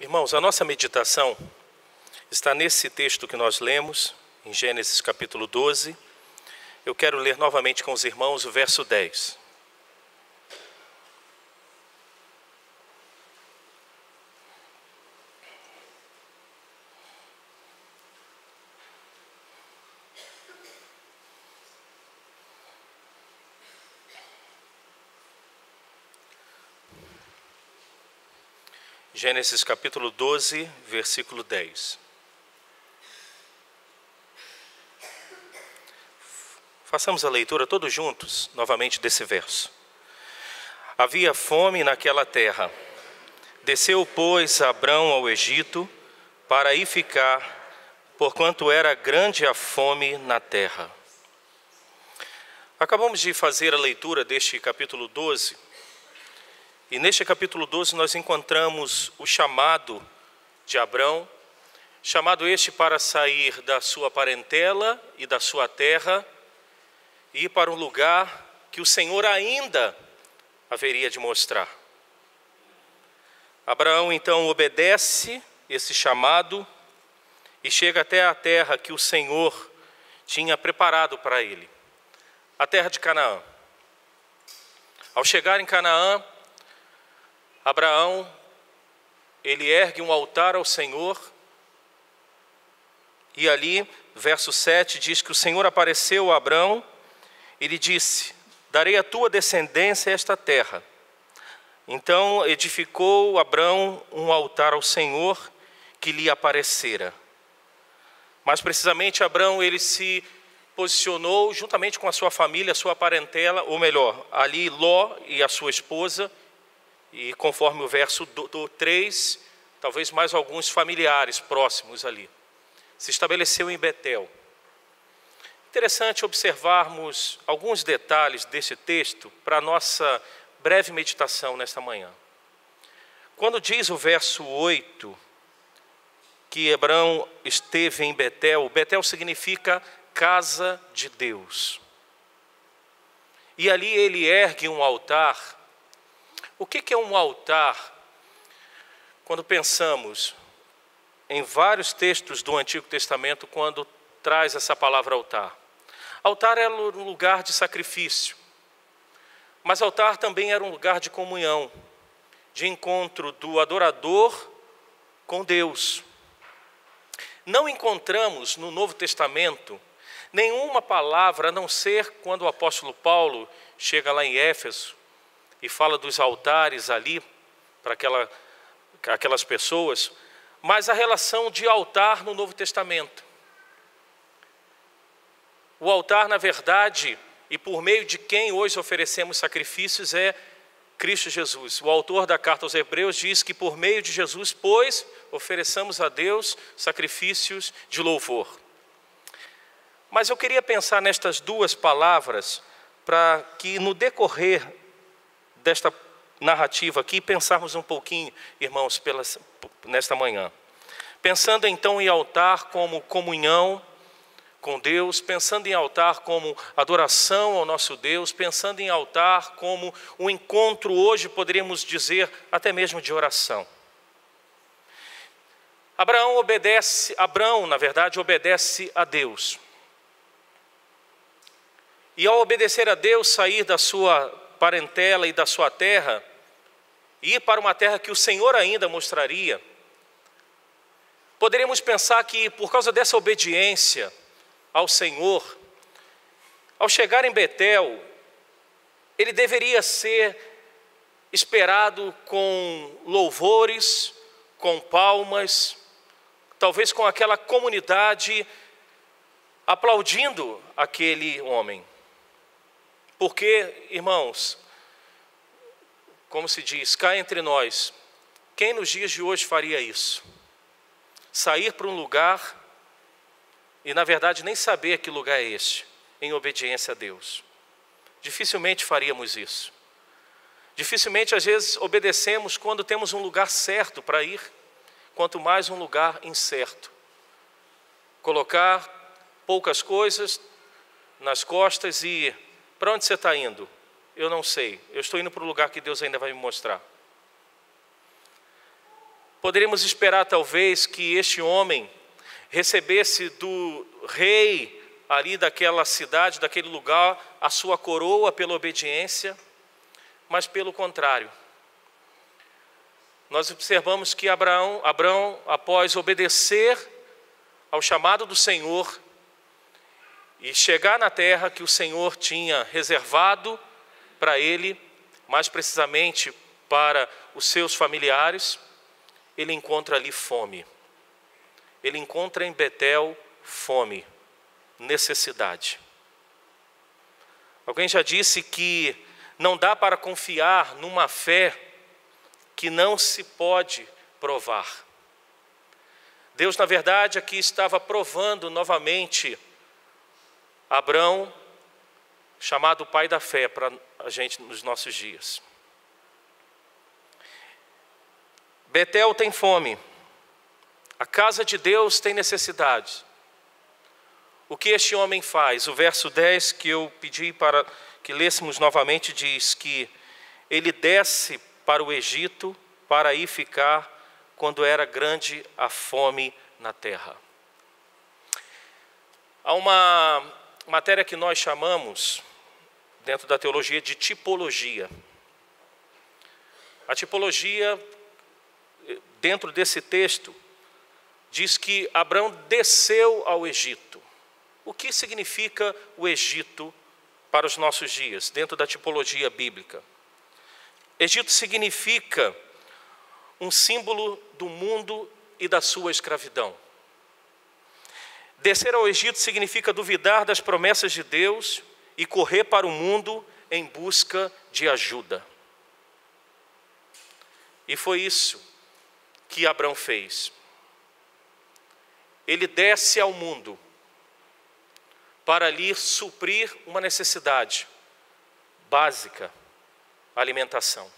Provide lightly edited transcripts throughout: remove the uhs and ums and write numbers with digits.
Irmãos, a nossa meditação está nesse texto que nós lemos, em Gênesis capítulo 12. Eu quero ler novamente com os irmãos o verso 10. Gênesis capítulo 12, versículo 10. Façamos a leitura todos juntos, novamente, desse verso. Havia fome naquela terra. Desceu, pois, Abrão ao Egito, para aí ficar, porquanto era grande a fome na terra. Acabamos de fazer a leitura deste capítulo 12, e neste capítulo 12 nós encontramos o chamado de Abrão, chamado este para sair da sua parentela e da sua terra e ir para um lugar que o Senhor ainda haveria de mostrar. Abraão então obedece esse chamado e chega até a terra que o Senhor tinha preparado para ele, a terra de Canaã. Ao chegar em Canaã, Abraão, ele ergue um altar ao Senhor, e ali, verso 7, diz que o Senhor apareceu a Abrão e lhe disse: darei à tua descendência esta terra. Então edificou Abrão um altar ao Senhor que lhe aparecera. Mais precisamente, Abrão, ele se posicionou juntamente com a sua família, a sua parentela, ou melhor, ali Ló e a sua esposa, e conforme o verso 3, talvez mais alguns familiares próximos ali. Se estabeleceu em Betel. Interessante observarmos alguns detalhes desse texto para a nossa breve meditação nesta manhã. Quando diz o verso 8 que Abrão esteve em Betel, Betel significa casa de Deus. E ali ele ergue um altar. O que é um altar? Quando pensamos em vários textos do Antigo Testamento, quando traz essa palavra altar. Altar era um lugar de sacrifício, mas altar também era um lugar de comunhão, de encontro do adorador com Deus. Não encontramos no Novo Testamento nenhuma palavra, a não ser quando o apóstolo Paulo chega lá em Éfeso e fala dos altares ali para aquelas pessoas, mas a relação de altar no Novo Testamento. O altar, na verdade, e por meio de quem hoje oferecemos sacrifícios, é Cristo Jesus. O autor da carta aos Hebreus diz que por meio de Jesus, pois, ofereçamos a Deus sacrifícios de louvor. Mas eu queria pensar nestas duas palavras para que no decorrer desta narrativa aqui, pensarmos um pouquinho, irmãos, nesta manhã. Pensando então em altar como comunhão com Deus, pensando em altar como adoração ao nosso Deus, pensando em altar como um encontro hoje, poderíamos dizer, até mesmo de oração. Abrão, na verdade, obedece a Deus. E ao obedecer a Deus, sair da sua parentela e da sua terra, e ir para uma terra que o Senhor ainda mostraria, poderíamos pensar que por causa dessa obediência ao Senhor, ao chegar em Betel, ele deveria ser esperado com louvores, com palmas, talvez com aquela comunidade aplaudindo aquele homem. Porque, irmãos, como se diz, cá entre nós, quem nos dias de hoje faria isso? Sair para um lugar e, na verdade, nem saber que lugar é este, em obediência a Deus. Dificilmente faríamos isso. Dificilmente, às vezes, obedecemos quando temos um lugar certo para ir, quanto mais um lugar incerto. Colocar poucas coisas nas costas e... para onde você está indo? Eu não sei. Eu estou indo para o lugar que Deus ainda vai me mostrar. Poderíamos esperar talvez que este homem recebesse do rei ali daquela cidade, daquele lugar, a sua coroa pela obediência, mas pelo contrário. Nós observamos que Abraão, após obedecer ao chamado do Senhor e chegar na terra que o Senhor tinha reservado para ele, mais precisamente para os seus familiares, ele encontra ali fome. Ele encontra em Betel fome, necessidade. Alguém já disse que não dá para confiar numa fé que não se pode provar. Deus, na verdade, aqui estava provando novamente Abrão, chamado pai da fé para a gente nos nossos dias. Betel tem fome, a casa de Deus tem necessidade. O que este homem faz? O verso 10 que eu pedi para que lêssemos novamente diz que ele desce para o Egito para aí ficar quando era grande a fome na terra. Há uma matéria que nós chamamos, dentro da teologia, de tipologia. A tipologia, dentro desse texto, diz que Abrão desceu ao Egito. O que significa o Egito para os nossos dias, dentro da tipologia bíblica? Egito significa um símbolo do mundo e da sua escravidão. Descer ao Egito significa duvidar das promessas de Deus e correr para o mundo em busca de ajuda. E foi isso que Abrão fez. Ele desce ao mundo para ali suprir uma necessidade básica, a alimentação.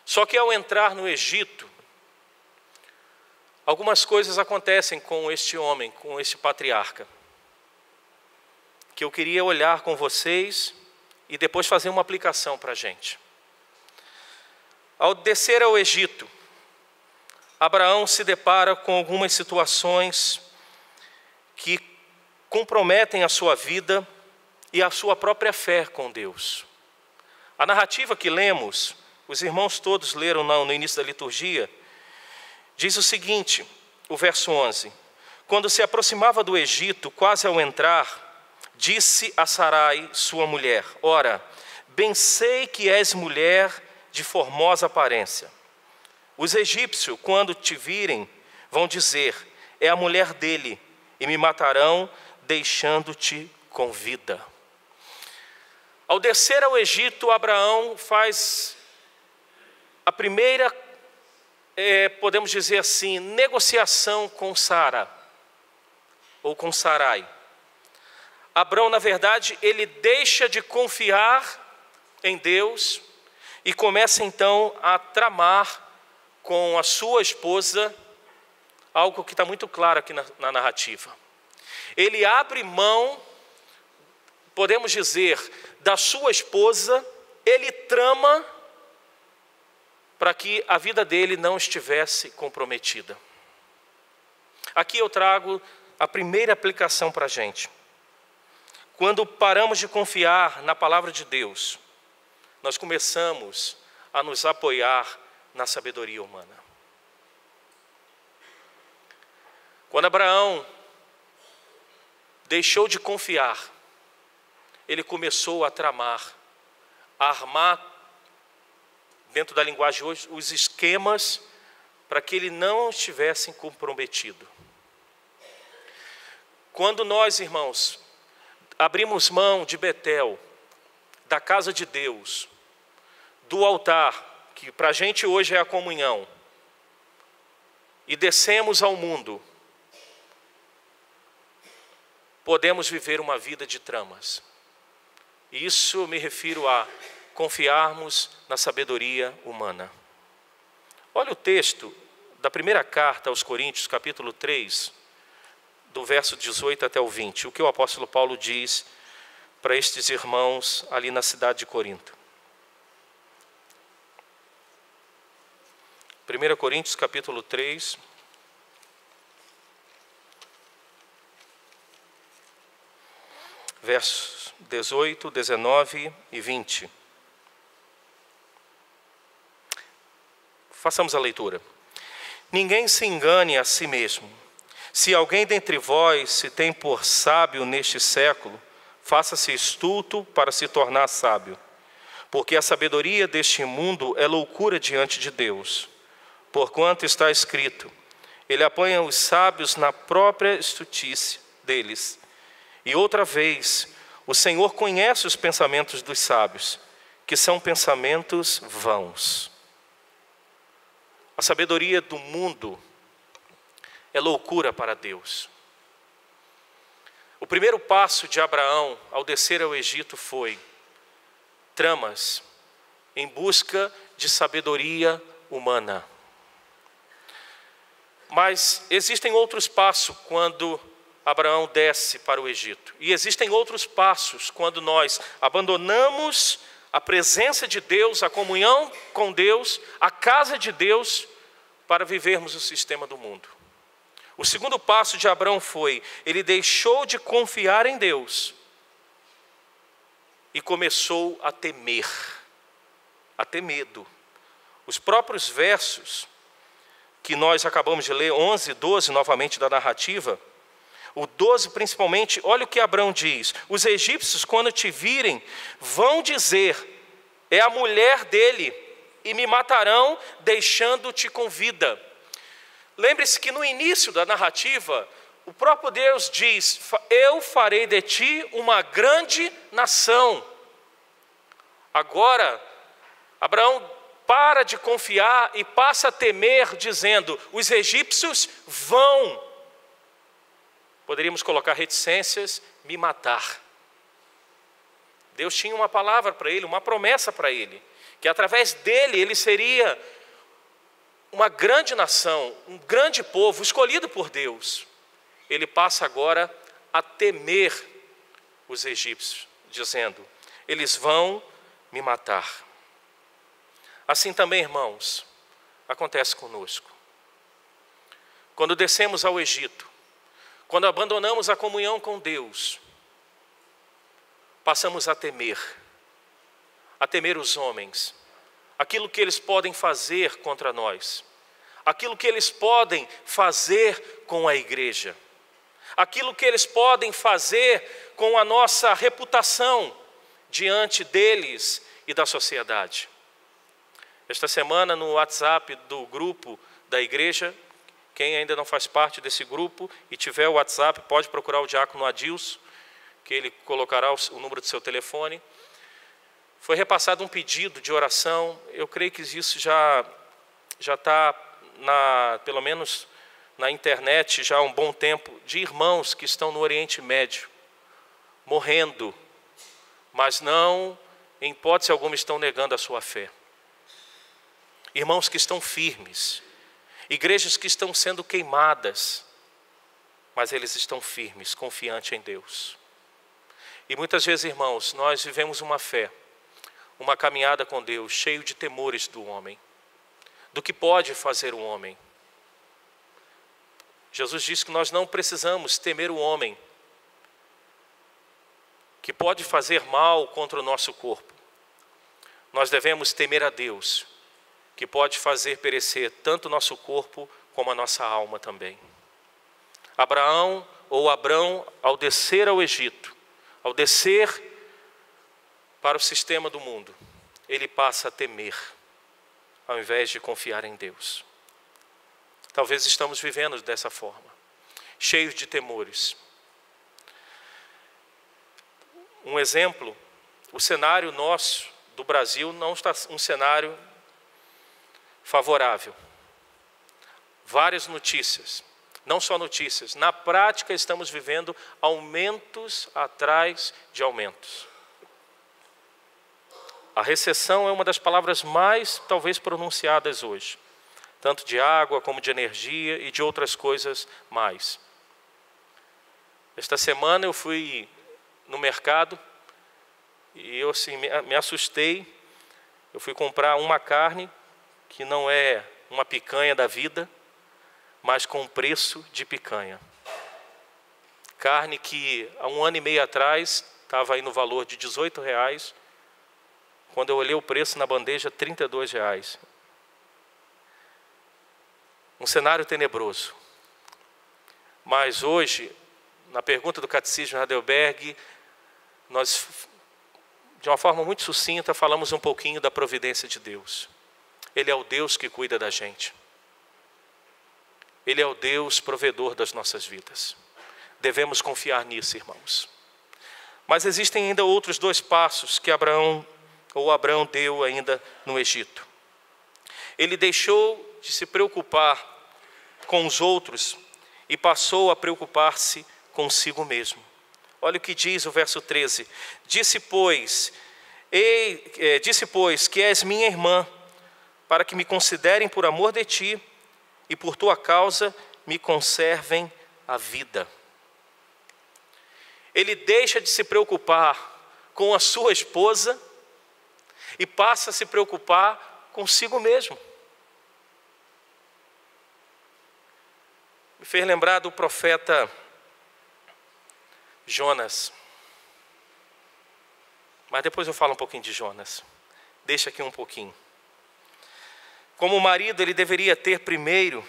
Só que ao entrar no Egito, algumas coisas acontecem com este homem, com este patriarca, que eu queria olhar com vocês e depois fazer uma aplicação para a gente. Ao descer ao Egito, Abraão se depara com algumas situações que comprometem a sua vida e a sua própria fé com Deus. A narrativa que lemos, os irmãos todos leram no início da liturgia, diz o seguinte, o verso 11: quando se aproximava do Egito, quase ao entrar, disse a Sarai, sua mulher: ora, bem sei que és mulher de formosa aparência. Os egípcios, quando te virem, vão dizer: é a mulher dele, e me matarão, deixando-te com vida. Ao descer ao Egito, Abraão faz a primeira, podemos dizer assim, negociação com Sara, ou com Sarai. Abraão, na verdade, ele deixa de confiar em Deus e começa então a tramar com a sua esposa algo que está muito claro aqui na narrativa. Ele abre mão, podemos dizer, da sua esposa, ele trama para que a vida dele não estivesse comprometida. Aqui eu trago a primeira aplicação para a gente. Quando paramos de confiar na palavra de Deus, nós começamos a nos apoiar na sabedoria humana. Quando Abraão deixou de confiar, ele começou a tramar, a armar, dentro da linguagem hoje, os esquemas para que ele não estivesse comprometido. Quando nós, irmãos, abrimos mão de Betel, da casa de Deus, do altar, que para a gente hoje é a comunhão, e descemos ao mundo, podemos viver uma vida de tramas. Isso eu me refiro a confiarmos na sabedoria humana. Olha o texto da primeira carta aos Coríntios, capítulo 3, do verso 18 até o 20, o que o apóstolo Paulo diz para estes irmãos ali na cidade de Corinto. 1 Coríntios capítulo 3. Versos 18, 19 e 20. Façamos a leitura. Ninguém se engane a si mesmo. Se alguém dentre vós se tem por sábio neste século, faça-se estulto para se tornar sábio. Porque a sabedoria deste mundo é loucura diante de Deus. Porquanto está escrito, ele apanha os sábios na própria estultice deles. E outra vez, o Senhor conhece os pensamentos dos sábios, que são pensamentos vãos. A sabedoria do mundo é loucura para Deus. O primeiro passo de Abraão ao descer ao Egito foi tramas em busca de sabedoria humana. Mas existem outros passos quando Abraão desce para o Egito. E existem outros passos quando nós abandonamos a presença de Deus, a comunhão com Deus, a casa de Deus, para vivermos o sistema do mundo. O segundo passo de Abraão foi, ele deixou de confiar em Deus e começou a temer, a ter medo. Os próprios versos que nós acabamos de ler, 11, 12, novamente da narrativa, o 12 principalmente, olha o que Abraão diz. Os egípcios, quando te virem, vão dizer, é a mulher dele, e me matarão, deixando-te com vida. Lembre-se que no início da narrativa, o próprio Deus diz, eu farei de ti uma grande nação. Agora, Abraão para de confiar e passa a temer, dizendo, os egípcios vão, poderíamos colocar reticências, me matar. Deus tinha uma palavra para ele, uma promessa para ele, que através dele ele seria uma grande nação, um grande povo, escolhido por Deus. Ele passa agora a temer os egípcios, dizendo, eles vão me matar. Assim também, irmãos, acontece conosco. Quando descemos ao Egito, quando abandonamos a comunhão com Deus, passamos a temer os homens, aquilo que eles podem fazer contra nós, aquilo que eles podem fazer com a igreja, aquilo que eles podem fazer com a nossa reputação diante deles e da sociedade. Esta semana no WhatsApp do grupo da igreja, quem ainda não faz parte desse grupo e tiver o WhatsApp, pode procurar o diácono Adilson, que ele colocará o número do seu telefone. Foi repassado um pedido de oração, eu creio que isso já está, pelo menos na internet, já há um bom tempo, de irmãos que estão no Oriente Médio, morrendo, mas não, em hipótese alguma, estão negando a sua fé. Irmãos que estão firmes, igrejas que estão sendo queimadas, mas eles estão firmes, confiantes em Deus. E muitas vezes, irmãos, nós vivemos uma fé, uma caminhada com Deus, cheio de temores do homem, do que pode fazer o homem. Jesus disse que nós não precisamos temer o homem, que pode fazer mal contra o nosso corpo. Nós devemos temer a Deus, que pode fazer perecer tanto o nosso corpo como a nossa alma também. Abraão, ao descer ao Egito, ao descer para o sistema do mundo, ele passa a temer, ao invés de confiar em Deus. Talvez estamos vivendo dessa forma, cheios de temores. Um exemplo, o cenário nosso do Brasil não está um cenário favorável. Várias notícias, não só notícias, na prática estamos vivendo aumentos atrás de aumentos. A recessão é uma das palavras mais, talvez, pronunciadas hoje, tanto de água como de energia e de outras coisas mais. Esta semana eu fui no mercado e eu assim, me assustei. Eu fui comprar uma carne que não é uma picanha da vida, mas com preço de picanha. Carne que há 1 ano e meio atrás estava aí no valor de R$18, quando eu olhei o preço na bandeja, R$32. Um cenário tenebroso. Mas hoje, na pergunta do Catecismo de Heidelberg, nós, de uma forma muito sucinta, falamos um pouquinho da providência de Deus. Ele é o Deus que cuida da gente. Ele é o Deus provedor das nossas vidas. Devemos confiar nisso, irmãos. Mas existem ainda outros 2 passos que Abraão deu ainda no Egito. Ele deixou de se preocupar com os outros e passou a preocupar-se consigo mesmo. Olha o que diz o verso 13. Disse, pois, que és minha irmã, para que me considerem por amor de ti e por tua causa me conservem a vida. Ele deixa de se preocupar com a sua esposa e passa a se preocupar consigo mesmo. Me fez lembrar do profeta Jonas. Mas depois eu falo um pouquinho de Jonas. Deixa aqui um pouquinho. Como marido, ele deveria ter primeiro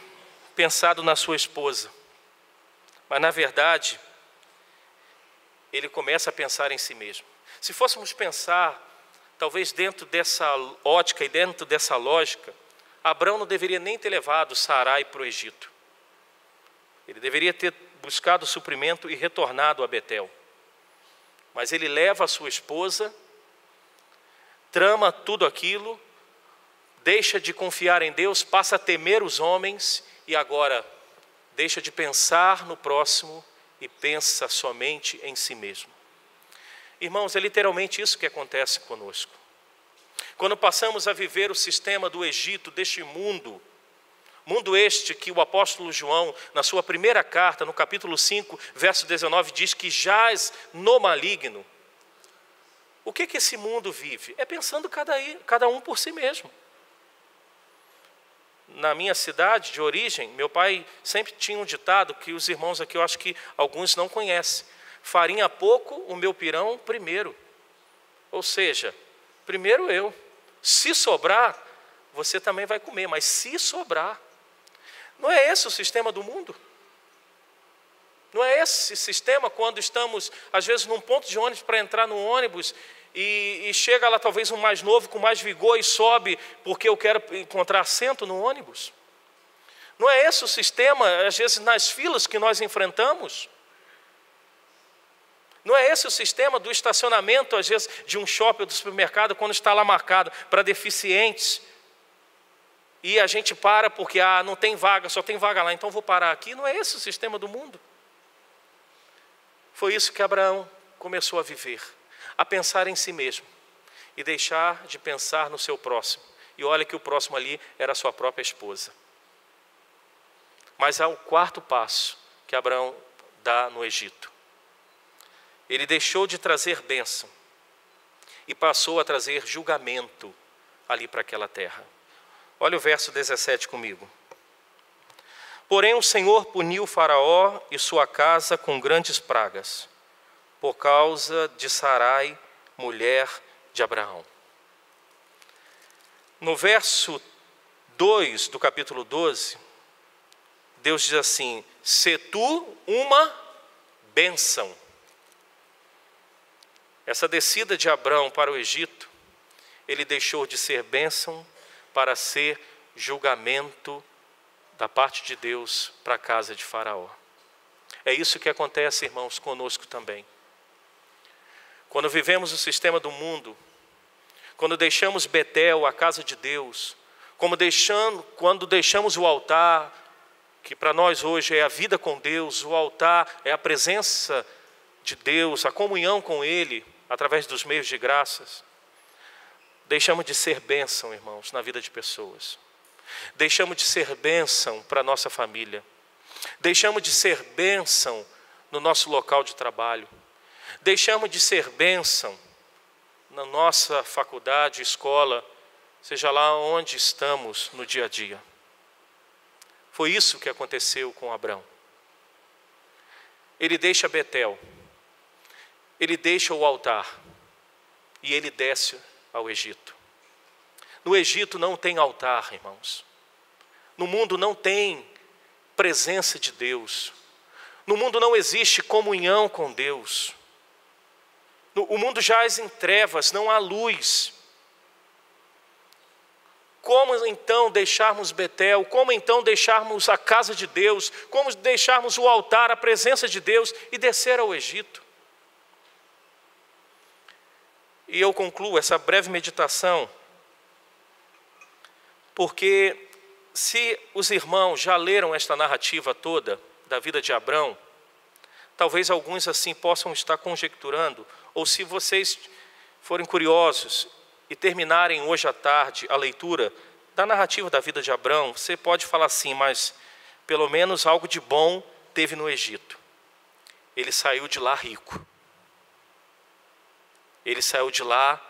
pensado na sua esposa. Mas na verdade, ele começa a pensar em si mesmo. Se fôssemos pensar, talvez dentro dessa ótica e dentro dessa lógica, Abrão não deveria nem ter levado Sarai para o Egito. Ele deveria ter buscado suprimento e retornado a Betel. Mas ele leva a sua esposa, trama tudo aquilo, deixa de confiar em Deus, passa a temer os homens e agora deixa de pensar no próximo e pensa somente em si mesmo. Irmãos, é literalmente isso que acontece conosco. Quando passamos a viver o sistema do Egito, deste mundo este que o apóstolo João, na sua primeira carta, no capítulo 5, verso 19, diz que jaz no maligno. O que esse mundo vive? É pensando cada um por si mesmo. Na minha cidade de origem, meu pai sempre tinha um ditado que os irmãos aqui, eu acho que alguns não conhecem. Farinha pouco, o meu pirão primeiro. Ou seja, primeiro eu. Se sobrar, você também vai comer, mas se sobrar. Não é esse o sistema do mundo? Não é esse sistema quando estamos, às vezes, num ponto de ônibus para entrar no ônibus e chega lá talvez um mais novo com mais vigor e sobe porque eu quero encontrar assento no ônibus? Não é esse o sistema, às vezes, nas filas que nós enfrentamos? Não é esse o sistema do estacionamento, às vezes, de um shopping ou do supermercado, quando está lá marcado para deficientes, e a gente para porque não tem vaga, só tem vaga lá, então vou parar aqui? Não é esse o sistema do mundo? Foi isso que Abraão começou a viver, a pensar em si mesmo e deixar de pensar no seu próximo. E olha que o próximo ali era a sua própria esposa. Mas há o 4º passo que Abraão dá no Egito. Ele deixou de trazer bênção e passou a trazer julgamento ali para aquela terra. Olha o verso 17 comigo. Porém o Senhor puniu Faraó e sua casa com grandes pragas, por causa de Sarai, mulher de Abraão. No verso 2 do capítulo 12, Deus diz assim: se tu uma bênção. Essa descida de Abrão para o Egito, ele deixou de ser bênção para ser julgamento da parte de Deus para a casa de Faraó. É isso que acontece, irmãos, conosco também. Quando vivemos o sistema do mundo, quando deixamos Betel, a casa de Deus, quando deixamos o altar, que para nós hoje é a vida com Deus, o altar é a presença de Deus, a comunhão com Ele, através dos meios de graças, deixamos de ser bênção, irmãos, na vida de pessoas. Deixamos de ser bênção para a nossa família. Deixamos de ser bênção no nosso local de trabalho. Deixamos de ser bênção na nossa faculdade, escola, seja lá onde estamos no dia a dia. Foi isso que aconteceu com Abrão. Ele deixa Betel, ele deixa o altar e ele desce ao Egito. No Egito não tem altar, irmãos. No mundo não tem presença de Deus. No mundo não existe comunhão com Deus. O mundo jaz em trevas, não há luz. Como então deixarmos Betel? Como então deixarmos a casa de Deus? Como deixarmos o altar, a presença de Deus e descer ao Egito? E eu concluo essa breve meditação, porque se os irmãos já leram esta narrativa toda da vida de Abrão, talvez alguns assim possam estar conjecturando, ou se vocês forem curiosos e terminarem hoje à tarde a leitura da narrativa da vida de Abrão, você pode falar assim, mas pelo menos algo de bom teve no Egito. Ele saiu de lá rico. Ele saiu de lá,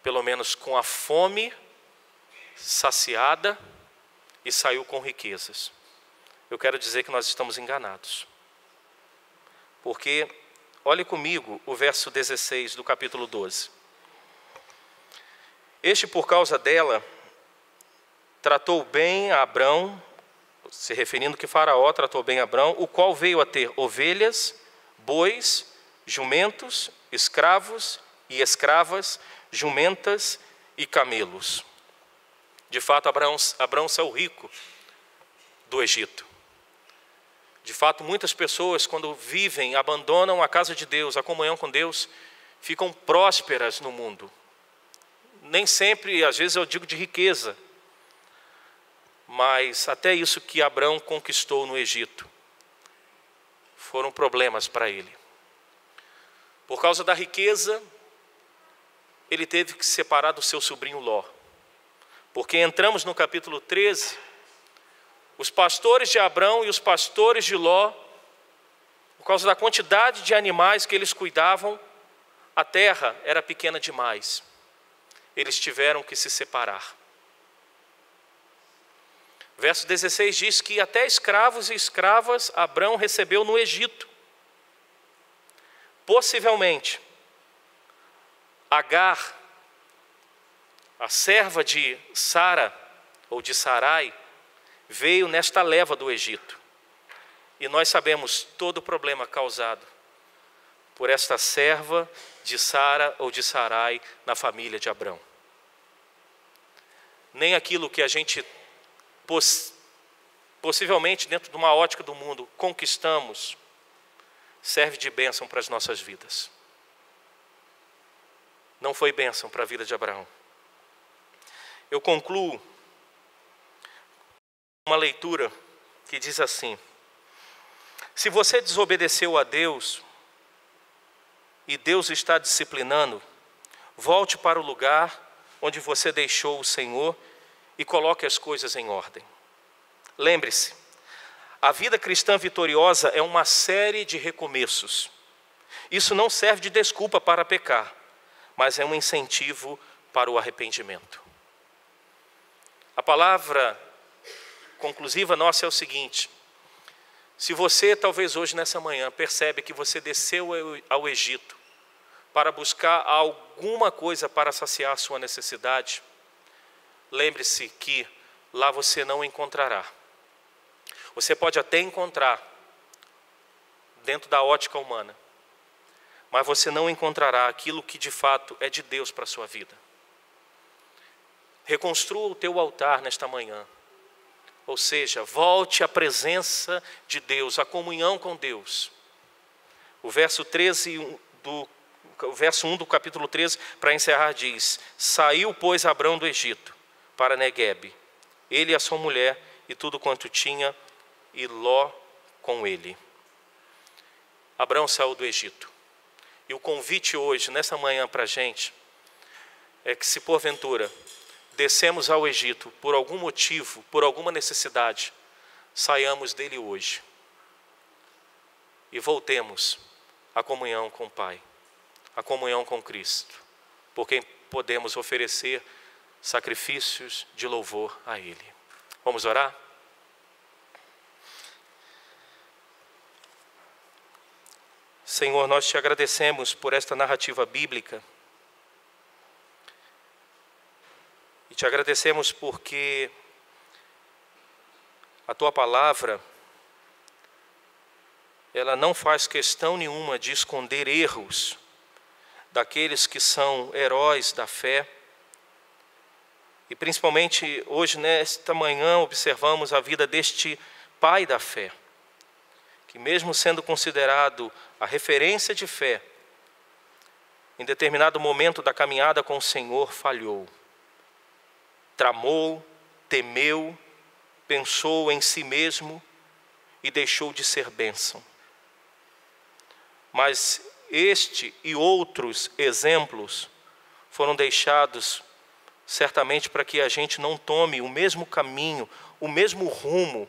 pelo menos com a fome saciada, e saiu com riquezas. Eu quero dizer que nós estamos enganados. Porque, olhe comigo o verso 16 do capítulo 12. Este, por causa dela, tratou bem a Abrão, se referindo que Faraó tratou bem a Abrão, o qual veio a ter ovelhas, bois, jumentos, escravos e escravas, jumentas e camelos. De fato, Abrão saiu rico do Egito. De fato, muitas pessoas, quando vivem, abandonam a casa de Deus, a comunhão com Deus, ficam prósperas no mundo. Nem sempre, às vezes eu digo de riqueza, mas até isso que Abrão conquistou no Egito foram problemas para ele. Por causa da riqueza, ele teve que se separar do seu sobrinho Ló. Porque entramos no capítulo 13, os pastores de Abrão e os pastores de Ló, por causa da quantidade de animais que eles cuidavam, a terra era pequena demais. Eles tiveram que se separar. Verso 16 diz que até escravos e escravas Abrão recebeu no Egito. Possivelmente, Agar, a serva de Sara, ou de Sarai, veio nesta leva do Egito. E nós sabemos todo o problema causado por esta serva de Sara ou de Sarai na família de Abrão. Nem aquilo que a gente, possivelmente dentro de uma ótica do mundo, conquistamos, serve de bênção para as nossas vidas. Não foi bênção para a vida de Abraão. Eu concluo uma leitura que diz assim: se você desobedeceu a Deus e Deus está disciplinando, volte para o lugar onde você deixou o Senhor e coloque as coisas em ordem. Lembre-se, a vida cristã vitoriosa é uma série de recomeços. Isso não serve de desculpa para pecar, mas é um incentivo para o arrependimento. A palavra conclusiva nossa é o seguinte: se você talvez hoje nessa manhã percebe que você desceu ao Egito para buscar alguma coisa para saciar a sua necessidade, lembre-se que lá você não encontrará. Você pode até encontrar dentro da ótica humana, mas você não encontrará aquilo que de fato é de Deus para a sua vida. Reconstrua o teu altar nesta manhã. Ou seja, volte à presença de Deus, à comunhão com Deus. O verso 1 do capítulo 13, para encerrar, diz: saiu, pois, Abrão do Egito para Neguebe, ele e a sua mulher e tudo quanto tinha, e Ló com ele. Abrão saiu do Egito. E o convite hoje, nessa manhã para a gente, é que se porventura descemos ao Egito por algum motivo, por alguma necessidade, saiamos dele hoje e voltemos à comunhão com o Pai, à comunhão com Cristo, por quem podemos oferecer sacrifícios de louvor a Ele. Vamos orar? Senhor, nós te agradecemos por esta narrativa bíblica. E te agradecemos porque a tua palavra, ela não faz questão nenhuma de esconder erros daqueles que são heróis da fé. E principalmente hoje, nesta manhã, observamos a vida deste pai da fé, que mesmo sendo considerado a referência de fé, em determinado momento da caminhada com o Senhor, falhou. Tramou, temeu, pensou em si mesmo e deixou de ser bênção. Mas este e outros exemplos foram deixados certamente para que a gente não tome o mesmo caminho, o mesmo rumo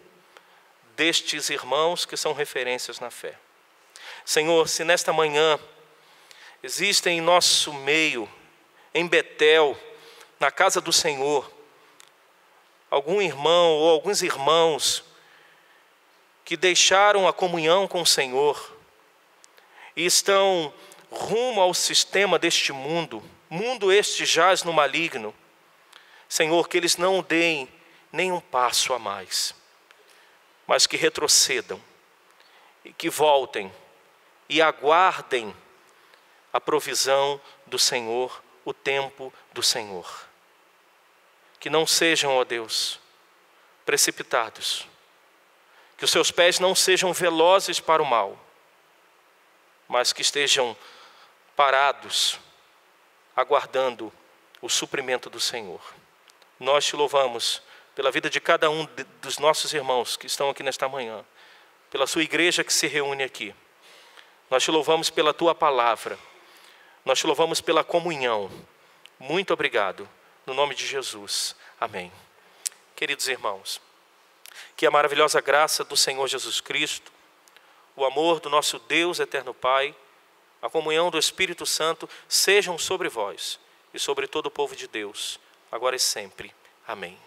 destes irmãos que são referências na fé. Senhor, se nesta manhã existem em nosso meio, em Betel, na casa do Senhor, algum irmão ou alguns irmãos que deixaram a comunhão com o Senhor e estão rumo ao sistema deste mundo este jaz no maligno, Senhor, que eles não deem nenhum passo a mais, mas que retrocedam e que voltem e aguardem a provisão do Senhor, o tempo do Senhor. Que não sejam, ó Deus, precipitados, que os seus pés não sejam velozes para o mal, mas que estejam parados, aguardando o suprimento do Senhor. Nós te louvamos pela vida de cada um dos nossos irmãos que estão aqui nesta manhã, pela sua igreja que se reúne aqui. Nós te louvamos pela tua palavra, nós te louvamos pela comunhão. Muito obrigado, no nome de Jesus. Amém. Queridos irmãos, que a maravilhosa graça do Senhor Jesus Cristo, o amor do nosso Deus eterno Pai, a comunhão do Espírito Santo sejam sobre vós e sobre todo o povo de Deus, agora e sempre. Amém.